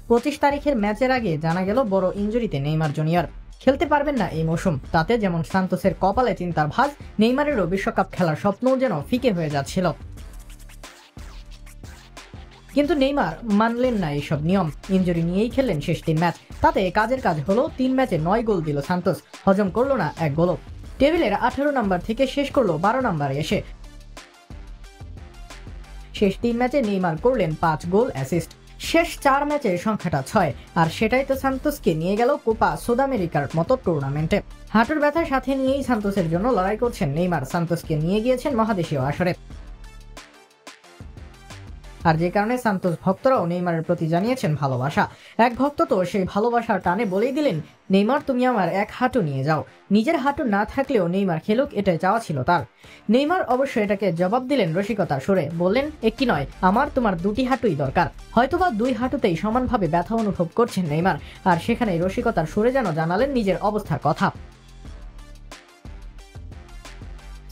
25 তারিখের ম্যাচের আগে জানা গেল বড় ইনজুরিতে নেইমার জুনিয়র খেলতে পারবেন না এই মৌসুম। তাতে যেমন সান্তোসের কপালে চিন্তার ভাঁজ, নেইমারেরও বিশ্বকাপ খেলার স্বপ্নও যেন ফিকে হয়ে যাচ্ছিল। কিন্তু নেইমার মানলেন না এইসব নিয়ম, ইনজুরি নিয়েই খেললেন শেষ 3 ম্যাচ। তাতে কাজের কাজ হলো, 3 ম্যাচে 9 গোল দিল সান্তোস, হজম করলো না এক গোলও। টেবিলের 18 নম্বর থেকে শেষ করলো 12 নম্বরে এসে। শেষ 3 ম্যাচে নেইমার করলেন 5 গোল অ্যাসিস্ট। শেষ 4 ম্যাচের সংখ্যাটা 6, আর সেটাই তো সান্তোসকে নিয়ে গেল কোপা সুদামেরিকার মতো টুর্নামেন্টে। হাঁটুর ব্যথার সাথে নিয়েই সান্তোসের জন্য লড়াই করছেন নেইমার, সান্তোসকে নিয়ে গিয়েছেন মহাদেশীয় আসরে। আর যে কারণে সান্তোস ভক্তরাও নেইমারের প্রতি জানিয়েছেন ভালোবাসা। এক ভক্ত তো সেই ভালোবাসার টানে বলেই দিলেন, নেইমার তুমি আমার এক হাঁটু নিয়ে যাও। নিজের হাঁটু না থাকলেও নেইমার খেলুক, এটাই চাওয়া ছিল তার। নেইমার অবশ্য এটাকে জবাব দিলেন রসিকতার সুরে, বললেন একটি নয়, আমার তোমার 2টি হাঁটুই দরকার। হয়তোবা 2 হাঁটুতেই সমানভাবে ব্যথা অনুভব করছেন নেইমার, আর সেখানেই রসিকতার সুরে যেন জানালেন নিজের অবস্থার কথা।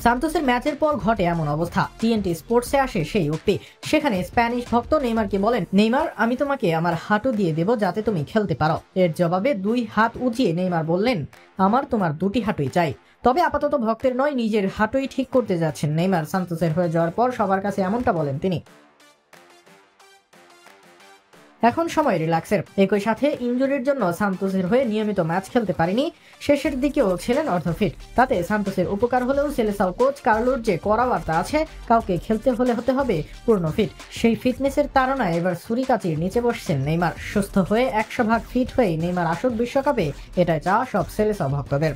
সান্তোসের ম্যাচের পর ঘটে এমন অবস্থা, টিএনটি স্পোর্টসে আসে সেই উক্তি। সেখানে স্প্যানিশ ভক্ত নেইমারকে বলেন, নেইমার আমি তোমাকে আমার হাঁটু দিয়ে দেব যাতে তুমি খেলতে পারো। এর জবাবে 2 হাত উঁচিয়ে নেইমার বললেন, আমার তোমার 2টি হাঁটুই চাই। তবে আপাতত ভক্তের নয়, নিজের হাঁটুই ঠিক করতে যাচ্ছেন নেইমার। সান্তোসের হয়ে যাওয়ার পর সবার কাছে এমনটা বলেন তিনি। এখন সময় রিল্যাক্সের। একই সাথে ইনজুরির জন্য সান্তোসের হয়ে নিয়মিত ম্যাচ খেলতে পারেনি, শেষের দিকেও ছিলেন অর্ধফিট। তাতে সান্তোসের উপকার হলেও সেলেসাও কোচ কার্লোর যে কড়া বার্তা আছে, কাউকে খেলতে হলে হতে হবে পূর্ণ ফিট। সেই ফিটনেসের তাড়নায় এবার ছুরিকাচির নিচে বসছেন নেইমার। সুস্থ হয়ে 100% ফিট হয়ে নেইমার আসুক বিশ্বকাপে, এটাই চাওয়া সব সেলেসাও ভক্তদের।